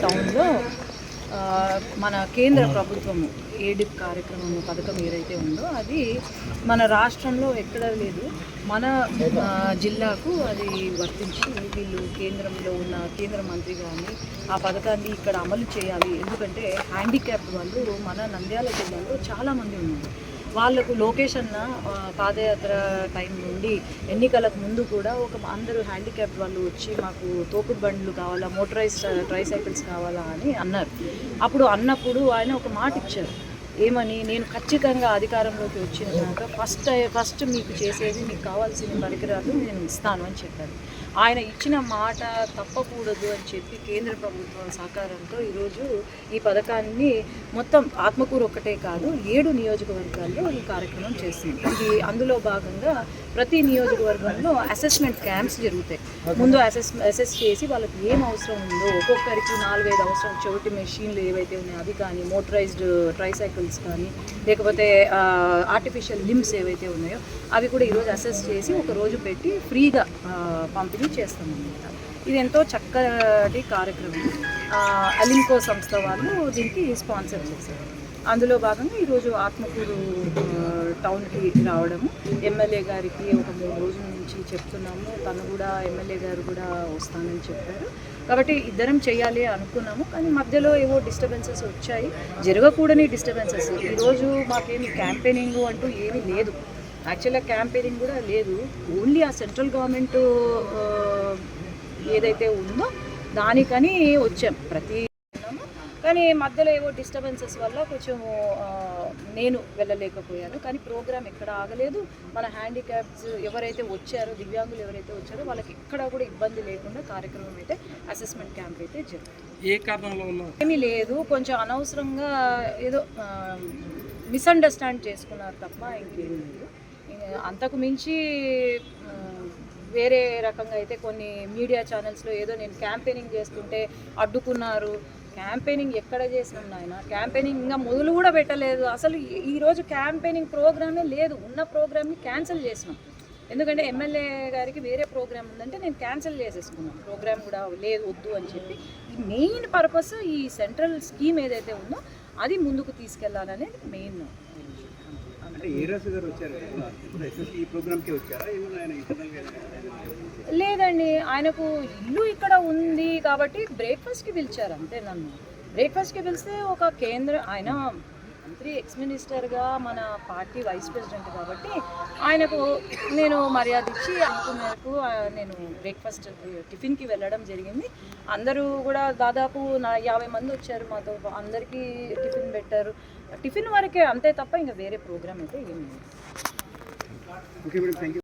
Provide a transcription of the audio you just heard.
టౌన్లో మన కేంద్ర ప్రభుత్వము ఏడిప్ కార్యక్రమం పథకం ఏదైతే ఉందో అది మన రాష్ట్రంలో ఎక్కడా లేదు. మన జిల్లాకు అది వర్తించి వీళ్ళు కేంద్రంలో ఉన్న కేంద్ర మంత్రి కానీ ఆ పథకాన్ని ఇక్కడ అమలు చేయాలి. ఎందుకంటే హ్యాండిక్యాప్ వాళ్ళు మన నంద్యాల జిల్లాలో చాలామంది ఉన్నారు. వాళ్ళకు లొకేషన్ పాదయాత్ర టైం నుండి ఎన్నికలకు ముందు కూడా అందరూ హ్యాండిక్యాప్ వాళ్ళు వచ్చి మాకు తోపుడు బండ్లు కావాలా, మోటరైజ్డ్ ట్రైసైకిల్స్ కావాలా అని అన్నారు. అన్నప్పుడు ఆయన ఒక మాట ఇచ్చారు. ఏమని, నేను ఖచ్చితంగా అధికారంలోకి వచ్చిన కనుక ఫస్ట్ మీకు చేసేది, మీకు కావాల్సిన పరికరాలు నేను ఇస్తాను అని చెప్పారు. ఆయన ఇచ్చిన మాట తప్పకూడదు అని చెప్పి కేంద్ర ప్రభుత్వం సహకారంతో ఈరోజు ఈ పథకాన్ని మొత్తం ఆత్మకూరు ఒక్కటే కాదు 7 నియోజకవర్గాల్లో ఈ కార్యక్రమం చేస్తుంది. ఇది అందులో భాగంగా ప్రతి నియోజకవర్గంలో అసెస్మెంట్ క్యాంప్స్ జరుగుతాయి. ముందు అసెస్ చేసి వాళ్ళకి ఏం అవసరం ఉందో, ఒక్కొక్కరికి 4-5 అవసరం చెవిటి మెషిన్లు ఏవైతే ఉన్నాయో అవి కానీ, మోటరైజ్డ్ ట్రైసైకిల్స్ కానీ, లేకపోతే ఆర్టిఫిషియల్ లిమ్స్ ఏవైతే ఉన్నాయో అవి కూడా ఈరోజు అసెస్ చేసి ఒక రోజు పెట్టి ఫ్రీగా పంపిణీ చేస్తామన్నమాట. ఇది ఎంతో చక్కటి కార్యక్రమం. అలింకో సంస్థ వాళ్ళు దీనికి స్పాన్సర్ చేశారు. అందులో భాగంగా ఈరోజు ఆత్మకూరు టౌన్కి రావడము, ఎమ్మెల్యే గారికి ఒక 3 రోజుల నుంచి చెప్తున్నాము. తను కూడా, ఎమ్మెల్యే గారు కూడా వస్తానని చెప్పారు. కాబట్టి ఇద్దరం చేయాలి అనుకున్నాము. కానీ మధ్యలో ఏవో డిస్టర్బెన్సెస్ వచ్చాయి, జరగకూడని డిస్టర్బెన్సెస్. ఈరోజు మాకేమి క్యాంపెయినింగ్ అంటూ ఏమీ లేదు. యాక్చువల్గా క్యాంపెయినింగ్ కూడా లేదు. ఓన్లీ ఆ సెంట్రల్ గవర్నమెంట్ ఏదైతే ఉందో దానికని వచ్చాం ప్రతి. కానీ మధ్యలో ఏవో డిస్టర్బెన్సెస్ వల్ల కొంచెం నేను వెళ్ళలేకపోయాను. కానీ ప్రోగ్రామ్ ఎక్కడ ఆగలేదు. మన హ్యాండిక్యాప్స్ ఎవరైతే వచ్చారో, దివ్యాంగులు ఎవరైతే వచ్చారో వాళ్ళకి ఎక్కడా కూడా ఇబ్బంది లేకుండా కార్యక్రమం అయితే, అసెస్మెంట్ క్యాంప్ అయితే జరుగుతుంది. ఏ కారణంలో ఏమీ లేదు, కొంచెం అనవసరంగా ఏదో మిస్అండర్స్టాండ్ చేసుకున్నారు తప్ప ఇంకేమీ లేదు. అంతకు మించి వేరే రకంగా అయితే కొన్ని మీడియా ఛానల్స్లో ఏదో నేను క్యాంపెయినింగ్ చేస్తుంటే అడ్డుకున్నారు. క్యాంపెయినింగ్ ఎక్కడ చేసినాం నాయన? క్యాంపెయినింగ్ ఇంకా మొదలు కూడా పెట్టలేదు. అసలు ఈరోజు క్యాంపెయినింగ్ ప్రోగ్రామే లేదు. ఉన్న ప్రోగ్రామ్ని క్యాన్సిల్ చేసినాం. ఎందుకంటే ఎమ్మెల్యే గారికి వేరే ప్రోగ్రామ్ ఉందంటే నేను క్యాన్సిల్ చేసేసుకున్నాను. ప్రోగ్రామ్ కూడా లేదు, వద్దు అని చెప్పి. మెయిన్ పర్పస్ ఈ సెంట్రల్ స్కీమ్ ఏదైతే ఉందో అది ముందుకు తీసుకెళ్లాలనేది మెయిన్. లేదండి, ఆయనకు ఇల్లు ఇక్కడ ఉంది కాబట్టి బ్రేక్ఫాస్ట్కి పిలిచారు అంతే. నన్ను బ్రేక్ఫాస్ట్కి పిలిస్తే ఒక ఆయన మంత్రి, ఎక్స్ మినిస్టర్గా మన పార్టీ వైస్ ప్రెసిడెంట్ కాబట్టి ఆయనకు నేను మర్యాద ఇచ్చి అనుకున్న మేరకు నేను బ్రేక్ఫాస్ట్ టిఫిన్కి వెళ్ళడం జరిగింది. అందరూ కూడా దాదాపు 50 మంది వచ్చారు మాతో. అందరికీ టిఫిన్ పెట్టారు. టిఫిన్ వరకే అంతే తప్ప ఇంకా వేరే ప్రోగ్రామ్ అయితే ఏమి లేదు.